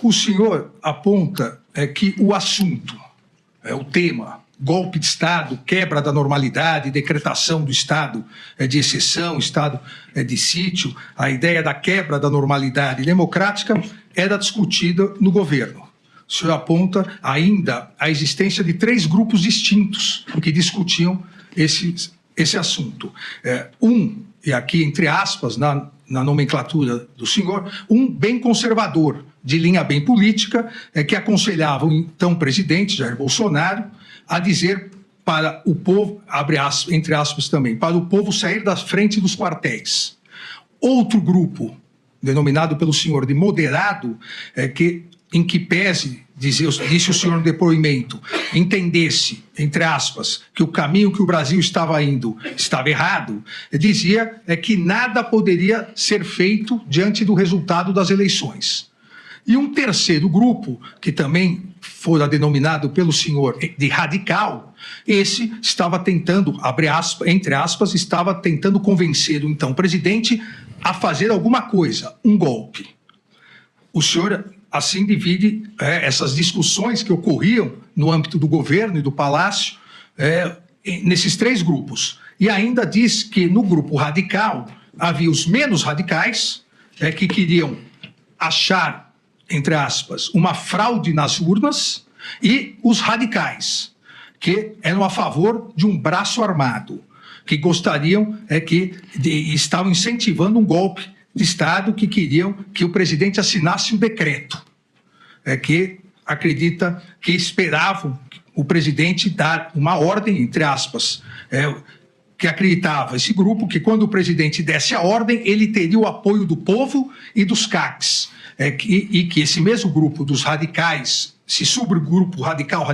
O senhor aponta que o assunto, o tema, golpe de Estado, quebra da normalidade, decretação do estado de exceção, estado de sítio, a ideia da quebra da normalidade democrática era discutida no governo. O senhor aponta ainda a existência de 3 grupos distintos que discutiam esse assunto. E aqui entre aspas, na nomenclatura do senhor, um bem conservador, de linha bem política, que aconselhava o então presidente Jair Bolsonaro a dizer para o povo, abre aspas, entre aspas também, para o povo sair da frente dos quartéis. Outro grupo, denominado pelo senhor de moderado, em que pese, disse o senhor no depoimento, entendesse, entre aspas, que o caminho que o Brasil estava indo estava errado, dizia que nada poderia ser feito diante do resultado das eleições. E um terceiro grupo, que também fora denominado pelo senhor de radical, esse estava tentando, abre aspas, entre aspas, estava tentando convencer o então presidente a fazer alguma coisa, um golpe. O senhor assim divide essas discussões que ocorriam no âmbito do governo e do palácio nesses 3 grupos. E ainda diz que no grupo radical havia os menos radicais que queriam achar, entre aspas, uma fraude nas urnas, e os radicais, que eram a favor de um braço armado, que gostariam, estavam incentivando um golpe de Estado, que queriam que o presidente assinasse um decreto, que acredita que esperavam o presidente dar uma ordem, entre aspas, que acreditava esse grupo que quando o presidente desse a ordem, ele teria o apoio do povo e dos CACs, e que esse mesmo grupo dos radicais, esse subgrupo radical,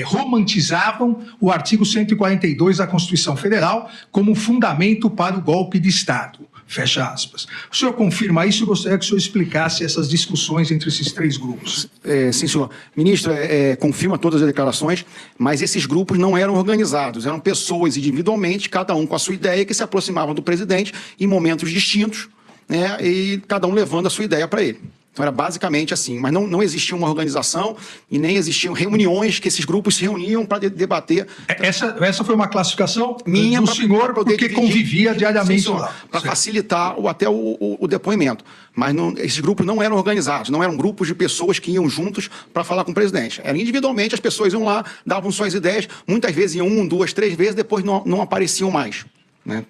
romantizavam o artigo 142 da Constituição Federal como fundamento para o golpe de Estado. Fecha aspas. O senhor confirma isso? Eu gostaria que o senhor explicasse essas discussões entre esses 3 grupos. Sim, senhor. Ministro, confirma todas as declarações, mas esses grupos não eram organizados, eram pessoas individualmente, cada um com a sua ideia, que se aproximavam do presidente em momentos distintos, né, e cada um levando a sua ideia para ele. Então era basicamente assim, mas não existia uma organização e nem existiam reuniões que esses grupos se reuniam para debater. Essa foi uma classificação minha do senhor, porque convivia diariamente lá. Para facilitar até o depoimento. Mas esses grupos não eram organizados, não eram grupos de pessoas que iam juntos para falar com o presidente. Era individualmente, as pessoas iam lá, davam suas ideias, muitas vezes iam 1, 2, 3 vezes, depois não apareciam mais, né?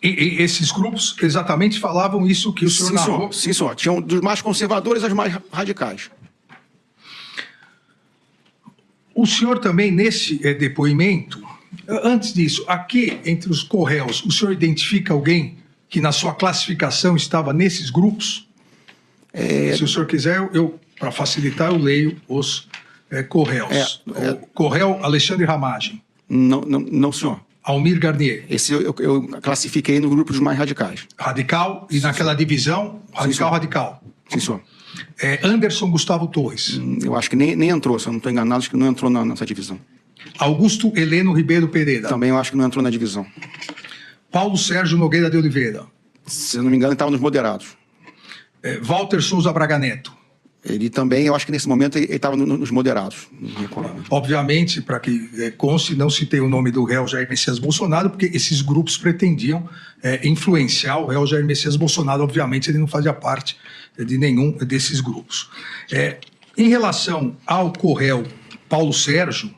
E esses grupos exatamente falavam isso que o senhor narrou? Sim, senhor. Tinham dos mais conservadores aos mais radicais. O senhor também, nesse depoimento, antes disso, aqui entre os corréus, o senhor identifica alguém que na sua classificação estava nesses grupos? Se o senhor quiser, para facilitar, eu leio os corréus. O corréu Alexandre Ramagem. Não, senhor. Almir Garnier. Esse eu classifiquei no grupo dos mais radicais. Radical, e naquela divisão, radical. Sim, senhor. Anderson Gustavo Torres. Eu acho que nem entrou, se eu não estou enganado, acho que não entrou nessa divisão. Augusto Heleno Ribeiro Pereira. Também eu acho que não entrou na divisão. Paulo Sérgio Nogueira de Oliveira. Se eu não me engano, ele estava nos moderados. Walter Souza Braga Neto. Ele também, eu acho que nesse momento ele estava nos moderados. Obviamente, para que conste, não citei o nome do réu Jair Messias Bolsonaro, porque esses grupos pretendiam influenciar o réu Jair Messias Bolsonaro. Obviamente, ele não fazia parte de nenhum desses grupos. Em relação ao corréu Paulo Sérgio,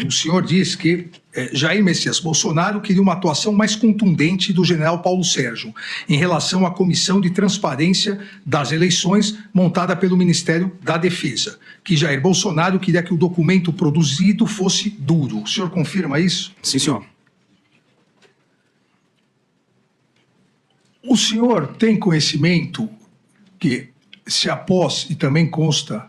o senhor diz que Jair Messias Bolsonaro queria uma atuação mais contundente do general Paulo Sérgio em relação à Comissão de Transparência das Eleições montada pelo Ministério da Defesa, que Jair Bolsonaro queria que o documento produzido fosse duro. O senhor confirma isso? Sim, senhor. O senhor tem conhecimento que, se após, e também consta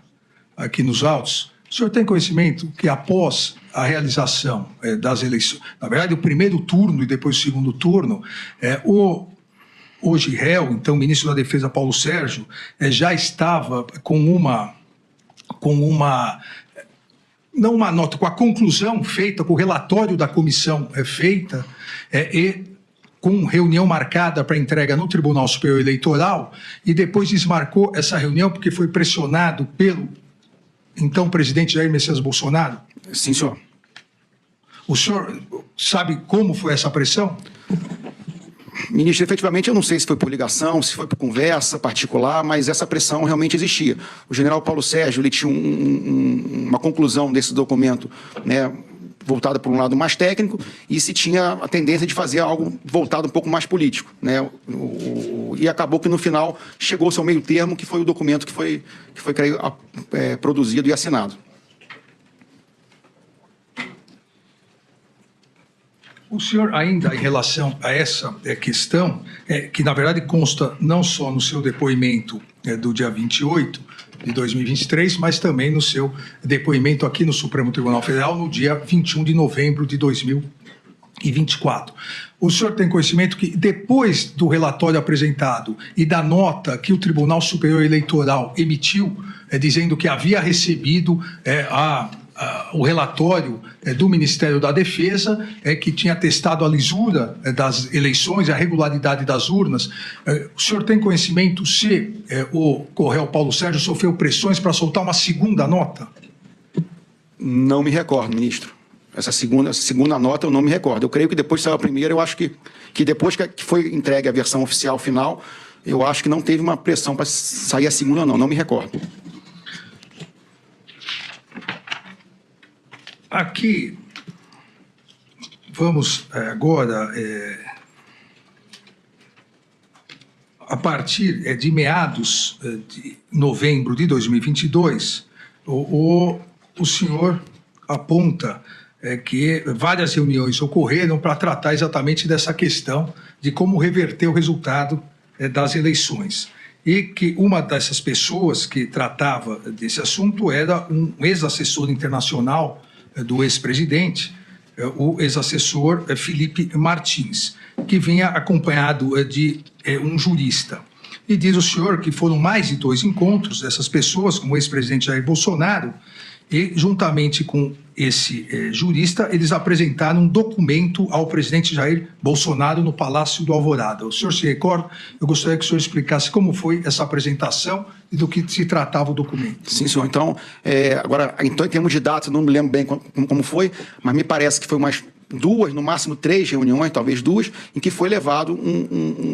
aqui nos autos, o senhor tem conhecimento que após a realização das eleições, na verdade o primeiro turno e depois o segundo turno, hoje réu, então ministro da Defesa Paulo Sérgio, já estava com a conclusão feita, com o relatório da comissão feita, e com reunião marcada para entrega no Tribunal Superior Eleitoral e depois desmarcou essa reunião porque foi pressionado pelo então presidente Jair Messias Bolsonaro? Sim, senhor. O senhor sabe como foi essa pressão? Ministro, efetivamente, eu não sei se foi por ligação, se foi por conversa particular, mas essa pressão realmente existia. O general Paulo Sérgio ele tinha uma conclusão desse documento, né, voltada por um lado mais técnico, e se tinha a tendência de fazer algo voltado um pouco mais político, né? E acabou que no final chegou-se ao meio termo, que foi o documento que foi creio, produzido e assinado. O senhor ainda, em relação a essa questão, que na verdade consta não só no seu depoimento do dia 28 de 2023, mas também no seu depoimento aqui no Supremo Tribunal Federal no dia 21 de novembro de 2024. O senhor tem conhecimento que depois do relatório apresentado e da nota que o Tribunal Superior Eleitoral emitiu, dizendo que havia recebido o relatório do Ministério da Defesa, que tinha testado a lisura das eleições, a regularidade das urnas. O senhor tem conhecimento se o Coronel Paulo Sérgio sofreu pressões para soltar uma segunda nota? Não me recordo, ministro. Essa segunda nota eu não me recordo. Eu creio que depois que saiu a primeira, eu acho que depois que foi entregue a versão oficial final, eu acho que não teve uma pressão para sair a segunda, não me recordo. Aqui, vamos agora, a partir de meados de novembro de 2022, o senhor aponta que várias reuniões ocorreram para tratar exatamente dessa questão de como reverter o resultado das eleições. E que uma dessas pessoas que tratava desse assunto era um ex-assessor internacional do ex-presidente, o ex-assessor Felipe Martins, que vinha acompanhado de um jurista. E diz o senhor que foram mais de 2 encontros dessas pessoas com o ex-presidente Jair Bolsonaro e, juntamente com esse jurista, eles apresentaram um documento ao presidente Jair Bolsonaro no Palácio do Alvorada. O senhor se recorda? Eu gostaria que o senhor explicasse como foi essa apresentação e do que se tratava o documento. Sim, senhor. Então, agora, em termos de data, não me lembro bem como foi, mas me parece que foi umas 2, no máximo 3 reuniões, talvez 2, em que foi levado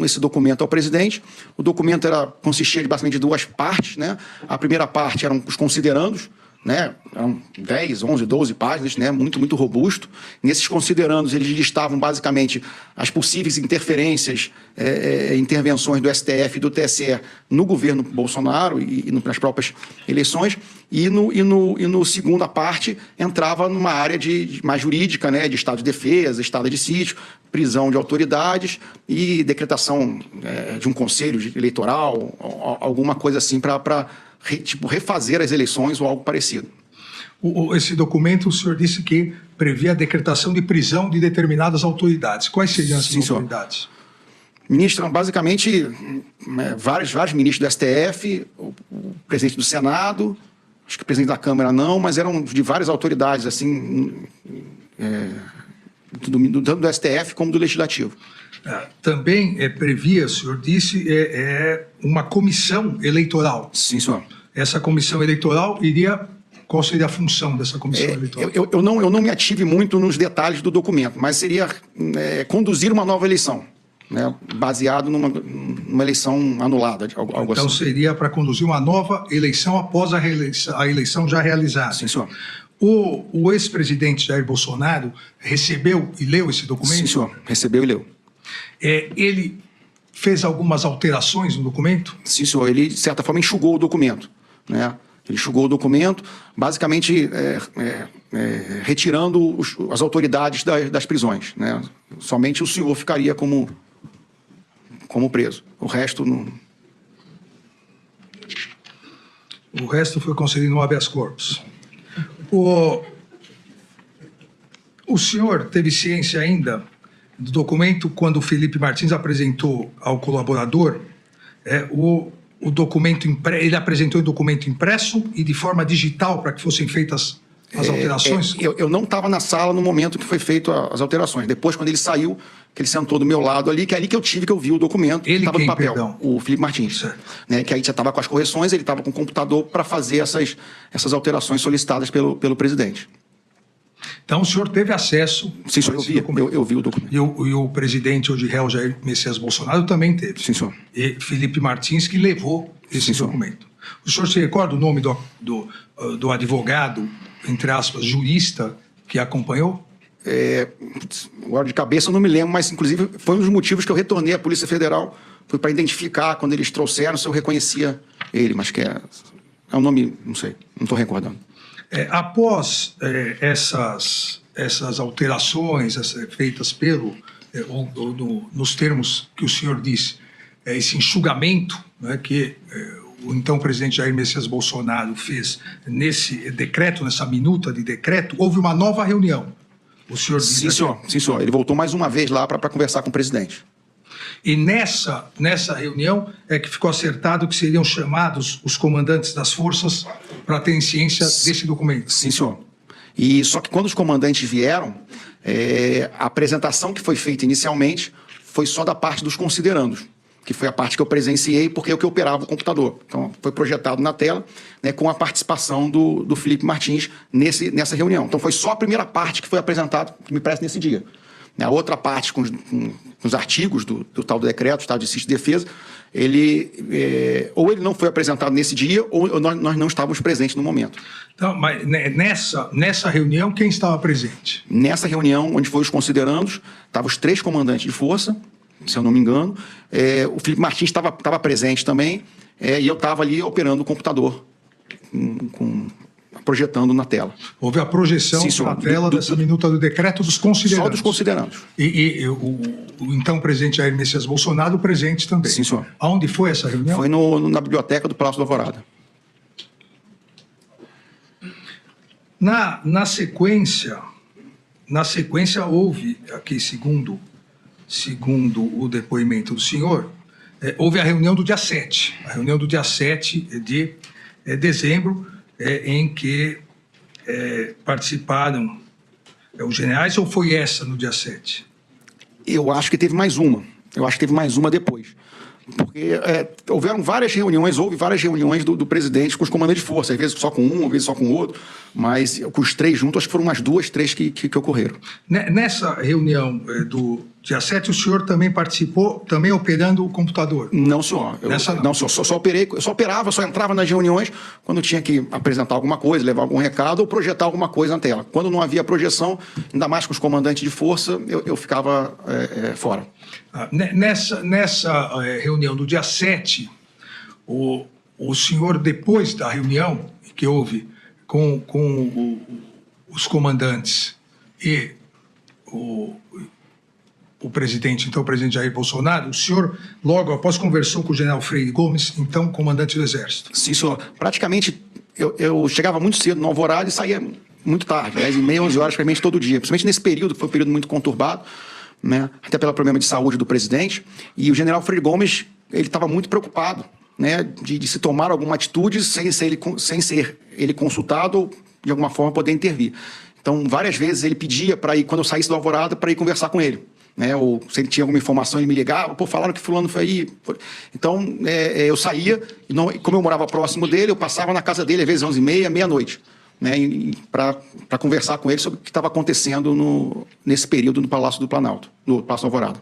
esse documento ao presidente. O documento consistia basicamente de 2 partes, né? A primeira parte eram os considerandos, né? Eram 10, 11, 12 páginas, né? Muito robusto. Nesses considerandos, eles listavam basicamente as possíveis interferências, intervenções do STF e do TSE no governo Bolsonaro e nas próprias eleições. E no segunda parte entrava numa área mais jurídica, né? De estado de defesa, estado de sítio, prisão de autoridades e decretação de um conselho eleitoral, alguma coisa assim para refazer as eleições ou algo parecido. Esse documento, o senhor disse que previa a decretação de prisão de determinadas autoridades. Quais seriam essas autoridades? Ministro, basicamente, vários ministros do STF, o presidente do Senado, acho que o presidente da Câmara não, mas eram de várias autoridades, assim, tanto do STF como do Legislativo. Também previa, o senhor disse, uma comissão eleitoral. Sim, senhor. Essa comissão eleitoral qual seria a função dessa comissão eleitoral? Eu não me ative muito nos detalhes do documento, mas seria conduzir uma nova eleição, né, baseado numa eleição anulada, algo então, assim. seria para conduzir uma nova eleição após a eleição já realizada. Sim, senhor. O ex-presidente Jair Bolsonaro recebeu e leu esse documento? Sim, senhor. Recebeu e leu. Ele fez algumas alterações no documento? Sim, senhor. Ele, de certa forma, enxugou o documento, né? Ele enxugou o documento, basicamente retirando as autoridades das prisões, né? Somente o senhor ficaria como preso. O resto não... O resto foi concedido no habeas corpus. O senhor teve ciência ainda do documento quando o Felipe Martins apresentou ao colaborador o documento ele apresentou o documento impresso e de forma digital para que fossem feitas as alterações? Eu não estava na sala no momento que foi feito as alterações. Depois, quando ele saiu, que ele sentou do meu lado ali, que é ali que eu vi o documento. Ele estava no papel. Perdão? O Felipe Martins. Né, que aí já estava com as correções, ele estava com o computador para fazer essas alterações solicitadas pelo presidente. Então, o senhor teve acesso... Sim, senhor, eu vi o documento. E o presidente hoje réu Jair Messias Bolsonaro também teve. Sim, senhor. E Felipe Martins que levou esse documento. O senhor se recorda o nome do advogado, entre aspas, jurista, que acompanhou? Agora de cabeça eu não me lembro, mas inclusive foi um dos motivos que eu retornei à Polícia Federal, foi para identificar, quando eles trouxeram, se eu reconhecia ele, mas que é um nome, não sei, não estou recordando. Após essas alterações feitas nos termos que o senhor disse, esse enxugamento, né, que o então presidente Jair Messias Bolsonaro fez nesse decreto, nessa minuta de decreto, houve uma nova reunião. O senhor disse... Sim, senhor. Sim, senhor. Ele voltou mais uma vez lá para conversar com o presidente. E nessa reunião é que ficou acertado que seriam chamados os comandantes das forças para terem ciência desse documento. Sim, senhor. E só que quando os comandantes vieram, a apresentação que foi feita inicialmente foi só da parte dos considerandos, que foi a parte que eu presenciei, porque é o que operava o computador. Então, foi projetado na tela, né, com a participação do Felipe Martins nessa reunião. Então, foi só a primeira parte que foi apresentada, que me parece, nesse dia. A outra parte, com os artigos do tal do decreto, Estado de Sítio e Defesa, ou ele não foi apresentado nesse dia, ou nós não estávamos presentes no momento. Então, mas nessa reunião, quem estava presente? Nessa reunião, onde foi os considerandos, estavam os 3 comandantes de força, se eu não me engano. O Felipe Martins estava presente também, e eu estava ali operando o computador, projetando na tela. Houve a projeção na tela dessa minuta do decreto dos considerandos. Só dos considerandos. E o então presidente Jair Messias Bolsonaro presente também. Sim, senhor. Aonde foi essa reunião? Foi na biblioteca do Palácio do Alvorada. Na sequência houve, aqui segundo o depoimento do senhor, houve a reunião do dia 7. A reunião do dia 7 de dezembro, em que participaram os generais, ou foi essa no dia 7? Eu acho que teve mais uma. Eu acho que teve mais uma depois. Porque houve várias reuniões do presidente com os comandantes de força, às vezes só com um, às vezes só com o outro, mas com os 3 juntos, acho que foram umas 2, 3 que ocorreram. Nessa reunião do dia 7, o senhor também participou, também operando o computador? Não, senhor. Só operava, só entrava nas reuniões quando tinha que apresentar alguma coisa, levar algum recado ou projetar alguma coisa na tela. Quando não havia projeção, ainda mais com os comandantes de força, eu ficava fora. Nessa reunião do dia 7, o senhor, depois da reunião que houve com os comandantes e o presidente, então o presidente Jair Bolsonaro, o senhor logo após conversou com o general Freire Gomes, então comandante do Exército? Sim, senhor. Praticamente eu chegava muito cedo no Alvorada e saía muito tarde, 10h30, 11 horas, praticamente todo dia. Principalmente nesse período, que foi um período muito conturbado, né, até pelo problema de saúde do presidente, e o general Freire Gomes, ele estava muito preocupado, né, de se tomar alguma atitude sem ser ele consultado ou de alguma forma poder intervir. Então, várias vezes ele pedia para ir, quando eu saísse do Alvorada, para ir conversar com ele. Né, ou se ele tinha alguma informação, ele me ligava, falaram que fulano foi aí. Então, eu saía, e como eu morava próximo dele, eu passava na casa dele, às vezes 11h30, meia-noite, né, para conversar com ele sobre o que estava acontecendo nesse período no Palácio do Planalto, no Palácio do Alvorada.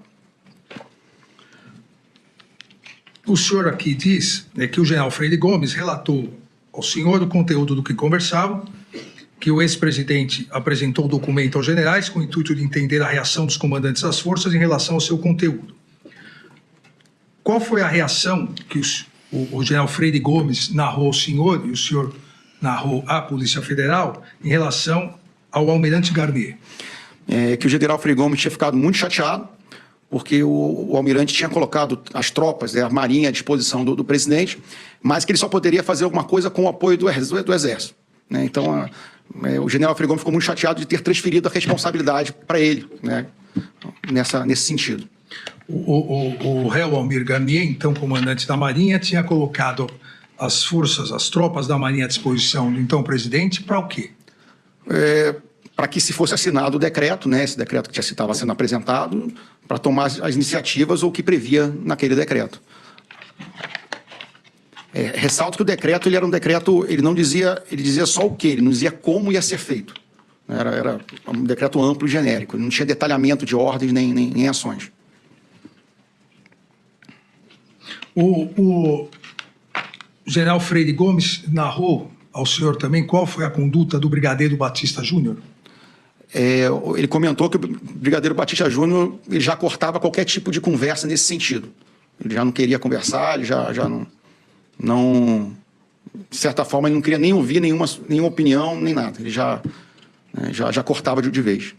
O senhor aqui diz que o general Freire Gomes relatou ao senhor o conteúdo do que conversavam, que o ex-presidente apresentou o documento aos generais com o intuito de entender a reação dos comandantes das forças em relação ao seu conteúdo. Qual foi a reação que o general Freire Gomes narrou ao senhor e o senhor narrou à Polícia Federal em relação ao almirante Garnier? Que o general Freire Gomes tinha ficado muito chateado, porque o almirante tinha colocado as tropas, a marinha à disposição do presidente, mas que ele só poderia fazer alguma coisa com o apoio do Exército. Né? Então, o general Freire Gomes ficou muito chateado de ter transferido a responsabilidade para ele, né? Nesse sentido. O réu Almir Garnier, então comandante da Marinha, tinha colocado as tropas da Marinha à disposição do então presidente para o quê? para que se fosse assinado o decreto, né, esse decreto que já estava sendo apresentado, para tomar as iniciativas ou o que previa naquele decreto. Ressalto que o decreto ele era um decreto, ele dizia só o quê, ele não dizia como ia ser feito. Era um decreto amplo e genérico, não tinha detalhamento de ordens nem ações. O general Freire Gomes narrou ao senhor também qual foi a conduta do Brigadeiro Batista Júnior? Ele comentou que o Brigadeiro Batista Júnior ele já cortava qualquer tipo de conversa nesse sentido. Ele já não queria conversar, ele já não de certa forma, ele não queria nem ouvir nenhuma opinião, nem nada. Ele já cortava de vez.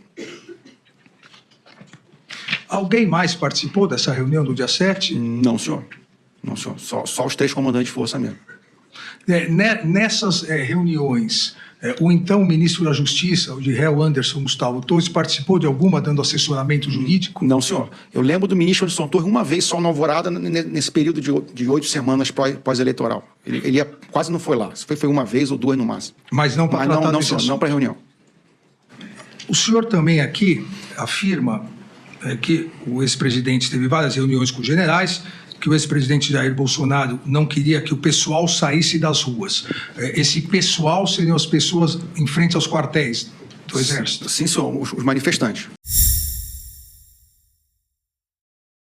Alguém mais participou dessa reunião do dia 7? Não, senhor. Não, senhor. Só os 3 comandantes de força mesmo. Nessas reuniões, o então ministro da Justiça, o de réu Anderson Gustavo Torres, participou de alguma dando assessoramento jurídico? Não, senhor. Eu lembro do ministro Anderson Torres uma vez só na Alvorada, nesse período de 8 semanas pós-eleitoral. Ele quase não foi lá. Foi uma vez ou 2 no máximo. Mas não para tratar desse assunto? Não para reunião. O senhor também aqui afirma que o ex-presidente teve várias reuniões com generais, que o ex-presidente Jair Bolsonaro não queria que o pessoal saísse das ruas. Esse pessoal seriam as pessoas em frente aos quartéis do Exército? Sim, senhor, os manifestantes.